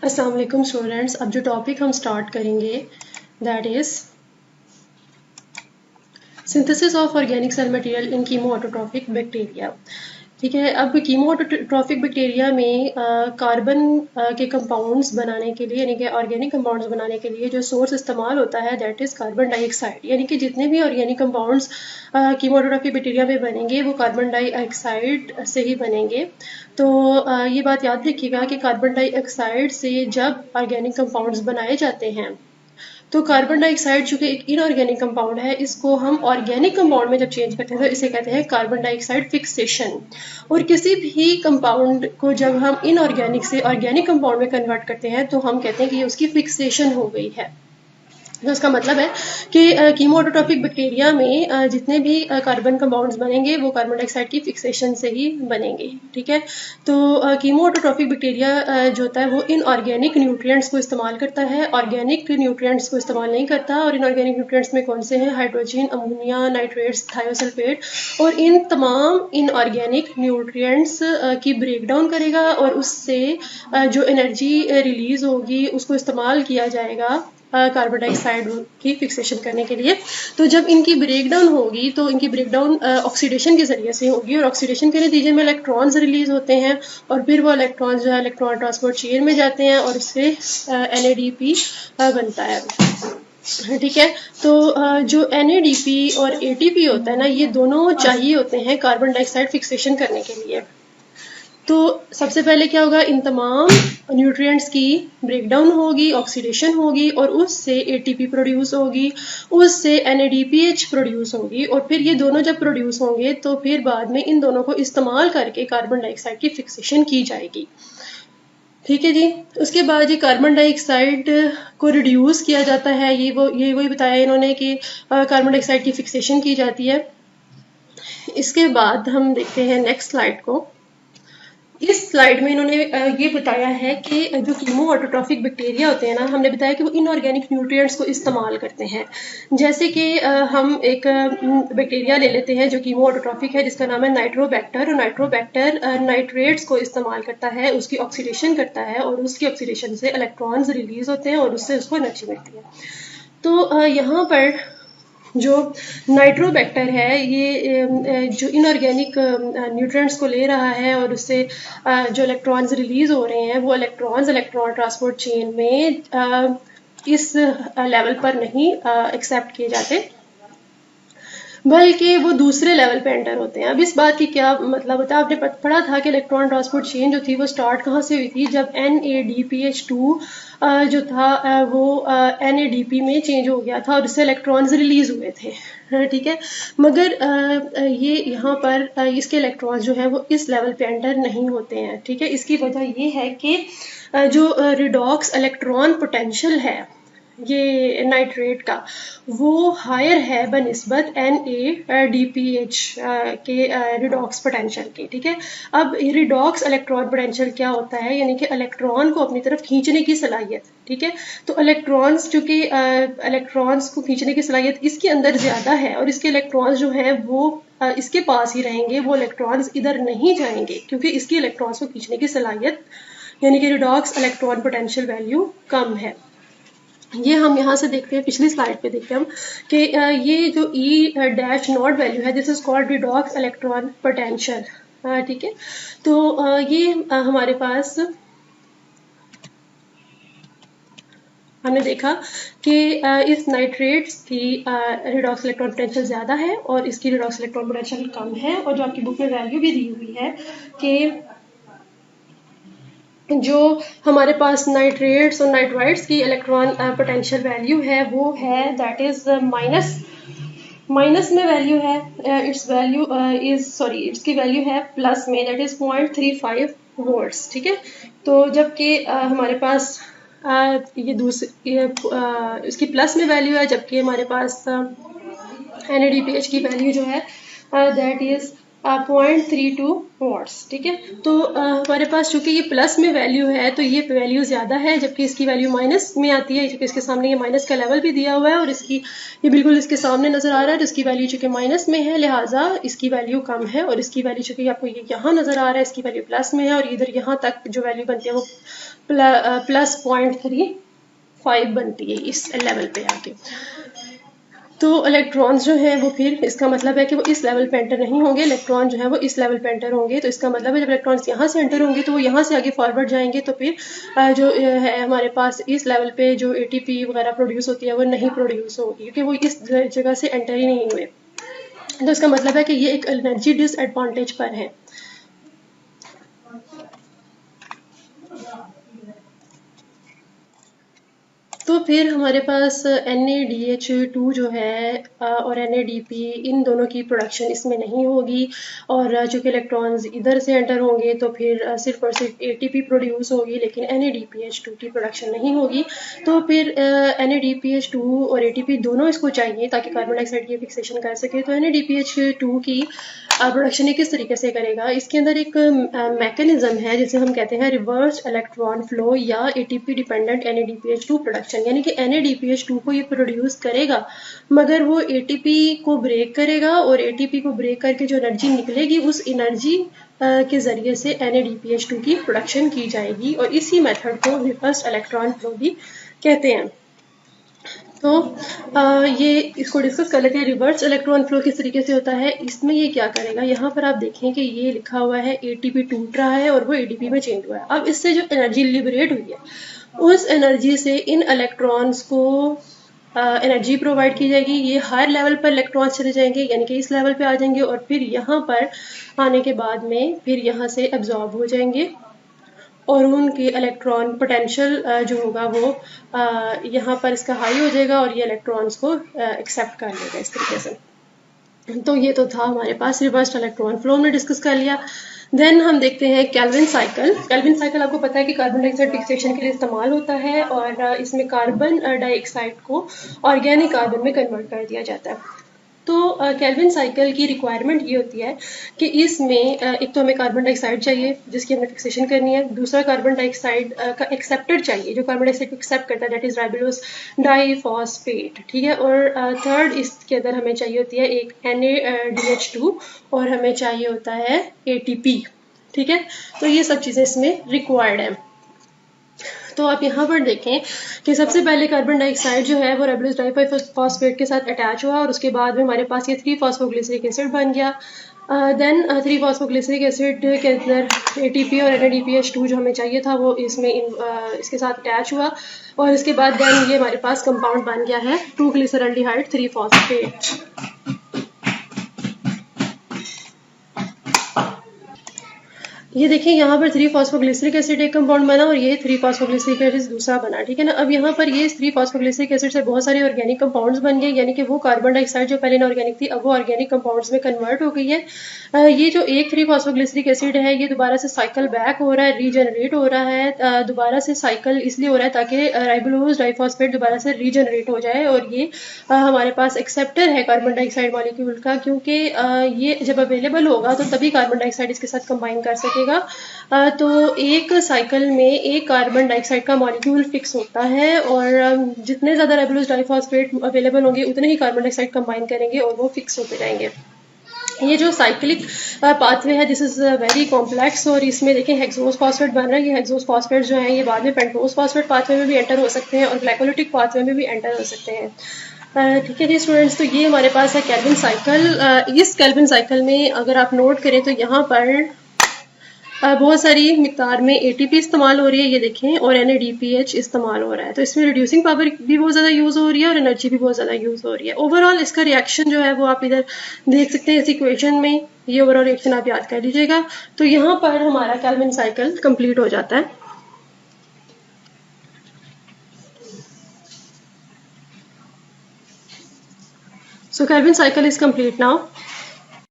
अस्सलाम वालेकुम स्टूडेंट्स। अब जो टॉपिक हम स्टार्ट करेंगे that is synthesis of organic cell material in chemo autotrophic bacteria. ठीक है, अब कीमो ऑटोट्रॉफिक बैक्टीरिया में कार्बन के कंपाउंड्स बनाने के लिए यानी कि ऑर्गेनिक कंपाउंड्स बनाने के लिए जो सोर्स इस्तेमाल होता है दैट इज़ कार्बन डाइऑक्साइड। यानी कि जितने भी organic compounds chemo autotrophic bacteria में बनेंगे वो कार्बन डाइऑक्साइड से ही बनेंगे। तो ये बात याद रखिएगा कि कार्बन डाइऑक्साइड से जब ऑर्गेनिक कंपाउंड्स बनाए जाते हैं तो कार्बन डाइऑक्साइड चूंकि एक इनऑर्गेनिक कंपाउंड है, इसको हम ऑर्गेनिक कंपाउंड में जब चेंज करते हैं तो इसे कहते हैं कार्बन डाइऑक्साइड फिक्सेशन। और किसी भी कंपाउंड को जब हम इनऑर्गेनिक से ऑर्गेनिक कंपाउंड में कन्वर्ट करते हैं तो हम कहते हैं कि उसकी फिक्सेशन हो गई है। तो इसका मतलब है कि कीमो ऑटोट्रॉफिक बैक्टीरिया में जितने भी कार्बन कंपाउंड्स बनेंगे वो कार्बन डाइऑक्साइड की फिक्सेशन से ही बनेंगे। ठीक है, तो कीमो ऑटोट्रॉफिक बैक्टीरिया जो होता है वो इनऑर्गेनिक न्यूट्रिएंट्स को इस्तेमाल करता है, ऑर्गेनिक न्यूट्रिएंट्स को इस्तेमाल नहीं करता। और इनऑर्गेनिक न्यूट्रिएंट्स में कौन से हैं? Hydrogen, ammonia, nitrates, thiosulphate. और इन तमाम इनऑर्गेनिक न्यूट्रिएंट्स की ब्रेकडाउन करेगा और उससे जो एनर्जी रिलीज होगी उसको इस्तेमाल किया जाएगा कार्बन डाइऑक्साइड की फिक्सेशन करने के लिए। तो जब इनकी ब्रेकडाउन होगी तो इनकी ब्रेकडाउन ऑक्सीडेशन के जरिए से होगी और ऑक्सीडेशन के नतीजे में इलेक्ट्रॉन्स रिलीज होते हैं और फिर वो इलेक्ट्रॉन्स जो है इलेक्ट्रॉन ट्रांसपोर्ट चेन में जाते हैं और उससे NADP बनता है। ठीक है, तो जो NADP और ATP होता है ना, ये दोनों चाहिए होते हैं कार्बन डाइऑक्साइड फिक्सेशन करने के लिए। तो सबसे पहले क्या होगा, इन तमाम न्यूट्रिएंट्स की ब्रेकडाउन होगी, ऑक्सीडेशन होगी और उससे ATP प्रोड्यूस होगी, उससे NADPH प्रोड्यूस होगी और फिर ये दोनों जब प्रोड्यूस होंगे तो फिर बाद में इन दोनों को इस्तेमाल करके कार्बन डाइऑक्साइड की फिक्सेशन की जाएगी। ठीक है जी, उसके बाद ये कार्बन डाइऑक्साइड को रिड्यूस किया जाता है। ये वही बताया इन्होंने कि कार्बन डाइऑक्साइड की फिक्सेशन की जाती है। इसके बाद हम देखते हैं नेक्स्ट स्लाइड को। इस स्लाइड में इन्होंने ये बताया है कि जो कीमो ऑटोट्रॉफिक बैक्टीरिया होते हैं ना, हमने बताया कि वो इनऑर्गेनिक न्यूट्रिएंट्स को इस्तेमाल करते हैं। जैसे कि हम एक बैक्टीरिया ले लेते हैं जो कीमो ऑटोट्रॉफिक है जिसका नाम है नाइट्रोबैक्टर। नाइट्रोबैक्टर नाइट्रेट्स को इस्तेमाल करता है, उसकी ऑक्सीडेशन करता है और उसकी ऑक्सीडेशन से इलेक्ट्रॉन्स रिलीज होते हैं और उससे उसको एनर्जी मिलती है। तो यहाँ पर जो नाइट्रोबैक्टर है ये जो इनऑर्गेनिक न्यूट्रिएंट्स को ले रहा है और उससे जो इलेक्ट्रॉन्स रिलीज हो रहे हैं वो इलेक्ट्रॉन्स इलेक्ट्रॉन ट्रांसपोर्ट चेन में इस लेवल पर नहीं एक्सेप्ट किए जाते बल्कि वो दूसरे लेवल पे एंटर होते हैं। अब इस बात की क्या मतलब होता है, आपने पढ़ा था कि इलेक्ट्रॉन ट्रांसपोर्ट चेन जो थी वो स्टार्ट कहाँ से हुई थी, जब NADPH2 जो था वो NADP में चेंज हो गया था और इससे इलेक्ट्रॉन्स रिलीज हुए थे। ठीक है, मगर ये यहाँ पर इसके इलेक्ट्रॉन्स जो है वो इस लेवल पे एंटर नहीं होते हैं। ठीक है, इसकी वजह ये है कि जो रिडॉक्स इलेक्ट्रॉन पोटेंशियल है ये नाइट्रेट का वो हायर है बनिस्बत NADPH के रिडॉक्स पोटेंशियल के। ठीक है, अब रिडॉक्स इलेक्ट्रॉन पोटेंशियल क्या होता है, यानी कि इलेक्ट्रॉन को अपनी तरफ खींचने की सलाहियत। ठीक है, तो इलेक्ट्रॉन्स चूंकि इलेक्ट्रॉन्स को खींचने की सलाहियत इसके अंदर ज़्यादा है और इसके इलेक्ट्रॉन्स जो हैं वो इसके पास ही रहेंगे, वो इलेक्ट्रॉन्स इधर नहीं जाएंगे क्योंकि इसकी इलेक्ट्रॉन्स को खींचने की सलाहियत यानी कि रिडॉक्स इलेक्ट्रॉन पोटेंशियल वैल्यू कम है। ये हम यहाँ से देखते हैं, पिछली स्लाइड पे देखते हैं हम कि ये जो E' वैल्यू है this is called redox electron potential. ठीक है, तो ये हमारे पास हमने देखा कि इस नाइट्रेट्स की रिडॉक्स इलेक्ट्रॉन पोटेंशियल ज़्यादा है और इसकी रिडॉक्स इलेक्ट्रॉन पोटेंशियल कम है। और जो आपकी बुक में वैल्यू भी दी हुई है कि जो हमारे पास नाइट्रेट्स और नाइट्राइट्स की इलेक्ट्रॉन पोटेंशियल वैल्यू है वो है दैट इज माइनस में वैल्यू है, इसकी वैल्यू है प्लस में दैट इज 0.35 वोल्ट्स। ठीक है, तो जबकि हमारे पास इसकी प्लस में वैल्यू है, जबकि हमारे पास NADPH की वैल्यू जो है दैट इज 0.32 वॉट्स, ठीक है। तो हमारे पास चूंकि ये प्लस में वैल्यू है तो ये वैल्यू ज़्यादा है, जबकि इसकी वैल्यू माइनस में आती है, क्योंकि इसके सामने ये माइनस का लेवल भी दिया हुआ है और इसकी ये बिल्कुल इसके सामने नज़र आ रहा है। तो इसकी वैल्यू चूंकि माइनस में है लिहाजा इसकी वैल्यू कम है, और इसकी वैल्यू चूंकि आपको ये यहाँ नज़र आ रहा है इसकी वैल्यू प्लस में है, और इधर यहाँ तक जो वैल्यू बनती है वो प्लस 0.35 बनती है इस लेवल पे आके। तो इलेक्ट्रॉन्स जो हैं वो फिर इसका मतलब है कि वो इस लेवल पे एंटर नहीं होंगे, इलेक्ट्रॉन जो है वो इस लेवल पे एंटर होंगे। तो इसका मतलब है जब इलेक्ट्रॉन्स यहाँ से एंटर होंगे तो वो यहाँ से आगे फॉरवर्ड जाएंगे, तो फिर जो है हमारे पास इस लेवल पे जो एटीपी वगैरह प्रोड्यूस होती है वो नहीं प्रोड्यूस होगी, क्योंकि वो इस जगह से एंटर ही नहीं हुए। तो इसका मतलब है कि ये एक एनर्जी डिसएडवांटेज पर है। तो फिर हमारे पास NaDH2 जो है और NaDP इन दोनों की प्रोडक्शन इसमें नहीं होगी, और चूँकि इलेक्ट्रॉन्स इधर से एंटर होंगे तो फिर सिर्फ और सिर्फ ATP प्रोड्यूस होगी, लेकिन NaDPH2 की प्रोडक्शन नहीं होगी। तो फिर NaDPH2 और ATP दोनों इसको चाहिए ताकि कार्बन डाइऑक्साइड की फिक्सेशन कर सके। तो NaDPH2 की प्रोडक्शन ये किस तरीके से करेगा, इसके अंदर एक मैकेनिज्म है जिसे हम कहते हैं रिवर्स इलेक्ट्रॉन फ्लो या ATP डिपेंडेंट NaDPH2 प्रोडक्शन, यानी कि NaDPH2 को ये प्रोड्यूस करेगा मगर वो ATP को ब्रेक करेगा, और ATP को ब्रेक करके जो एनर्जी निकलेगी उस एनर्जी के ज़रिए से NaDPH2 की प्रोडक्शन की जाएगी, और इसी मेथड को रिवर्स इलेक्ट्रॉन फ्लो भी कहते हैं। तो ये इसको डिस्कस कर लेते हैं। रिवर्स इलेक्ट्रॉन फ्लो किस तरीके से होता है, इसमें ये क्या करेगा, यहाँ पर आप देखें कि ये लिखा हुआ है ATP टूट रहा है और वो ADP में चेंज हुआ है। अब इससे जो एनर्जी लिबरेट हुई है उस एनर्जी से इन इलेक्ट्रॉन्स को एनर्जी प्रोवाइड की जाएगी। ये हायर लेवल पर इलेक्ट्रॉन्स चले जाएंगे, यानी कि इस लेवल पे आ जाएंगे, और फिर यहाँ पर आने के बाद में फिर यहाँ से एब्जॉर्ब हो जाएंगे, और उनके इलेक्ट्रॉन पोटेंशियल जो होगा वो यहाँ पर इसका हाई हो जाएगा और ये इलेक्ट्रॉन्स को एक्सेप्ट कर लेगा इस तरीके से। तो ये तो था हमारे पास रिवर्स्ड इलेक्ट्रॉन फ्लो में डिस्कस कर लिया। देन हम देखते हैं केल्विन साइकिल। केल्विन साइकिल आपको पता है कि कार्बन डाइऑक्साइड फिक्सेशन के लिए इस्तेमाल होता है, और इसमें कार्बन डाइऑक्साइड को ऑर्गेनिक कार्बन में कन्वर्ट कर दिया जाता है। तो केल्विन साइकिल की रिक्वायरमेंट ये होती है कि इसमें एक तो हमें कार्बन डाइऑक्साइड चाहिए जिसकी हमें फिक्सेशन करनी है, दूसरा कार्बन डाइऑक्साइड का एक्सेप्टर चाहिए जो कार्बन डाइऑक्साइड को एक्सेप्ट करता है, दैट इज राइबोलोज डाइफॉस्फेट, ठीक है। और थर्ड इसके अंदर हमें चाहिए होती है एक NaDH2 और हमें चाहिए होता है ATP, ठीक है। तो ये सब चीज़ें इसमें रिक्वायर्ड है। तो आप यहाँ पर देखें कि सबसे पहले कार्बन डाइऑक्साइड जो है वो राइबोलोज डाइफॉस्फेट के साथ अटैच हुआ, और उसके बाद में हमारे पास ये 3-फॉस्फोग्लिसरिक एसिड बन गया। देन 3-फॉस्फोग्लिसरिक एसिड के अंदर ATP और NaDPH2 जो हमें चाहिए था वो इसमें इसके साथ अटैच हुआ, और इसके बाद देन ये हमारे पास कंपाउंड बन गया है 2-ग्लिसरल्डिहाइड 3-फॉस्फेट। ये देखिए यहाँ पर 3-फॉस्फोग्लिसरिक एसिड एक कंपाउंड बना और ये 3-फॉस्फोग्लिसरिक एसिड दूसरा बना, ठीक है ना। अब यहाँ पर ये 3-फॉस्फोग्लिसरिक एसिड से बहुत सारे ऑर्गेनिक कंपाउंड्स बन गए, यानी कि वो कार्बन डाइऑक्साइड जो पहले इनऑर्गेनिक थी अब वो ऑर्गेनिक कंपाउंड्स में कन्वर्ट हो गई है। ये जो एक 3-फॉस्फोग्लिसरिक एसिड है ये दोबारा से साइकिल बैक हो रहा है, रीजनरेट हो रहा है। दोबारा से साइकिल इसलिए हो रहा है ताकि राइबोलोज डाइफॉस्फेट दोबारा से रीजनरेट हो जाए, और ये हमारे पास एक्सेप्टर है कार्बन डाइऑक्साइड मॉलिक्यूल का, क्योंकि ये जब अवेलेबल होगा तो तभी कार्बन डाइऑक्साइड इसके साथ कंबाइन कर सकेगा। तो एक साइकिल में एक कार्बन डाइऑक्साइड का मॉलिक्यूल फिक्स होता है, और जितने ज़्यादा राइबोलोज डाइफॉस्फेट अवेलेबल होंगे उतने ही कार्बन डाइऑक्साइड कंबाइन करेंगे और वो फिक्स होते जाएंगे। ये जो साइक्लिक पाथवे है दिस इज वेरी कॉम्प्लेक्स, और इसमें देखिए हेक्सोस फॉस्फेट बन रहा है। ये हेक्सोस फॉस्फेट जो है ये बाद में पेंटोस फॉस्फेट पाथवे में भी एंटर हो सकते हैं और ग्लाइकोलिटिक पाथवे में भी एंटर हो सकते हैं, ठीक है जी स्टूडेंट्स। तो ये हमारे पास है केल्विन साइकिल। इस केल्विन साइकिल में अगर आप नोट करें तो यहाँ पर बहुत सारी मिकदार में ATP इस्तेमाल हो रही है, ये देखें, और NaDPH इस्तेमाल हो रहा है। तो इसमें रिड्यूसिंग पावर भी बहुत ज़्यादा यूज़ हो रही है और एनर्जी भी बहुत ज़्यादा यूज़ हो रही है। ओवरऑल इसका रिएक्शन जो है वो आप इधर देख सकते हैं इस इक्वेशन में, ये ओवरऑल रिएक्शन आप याद कर लीजिएगा। तो यहाँ पर हमारा केल्विन साइकिल कंप्लीट हो जाता है। So Kelvin cycle is complete now.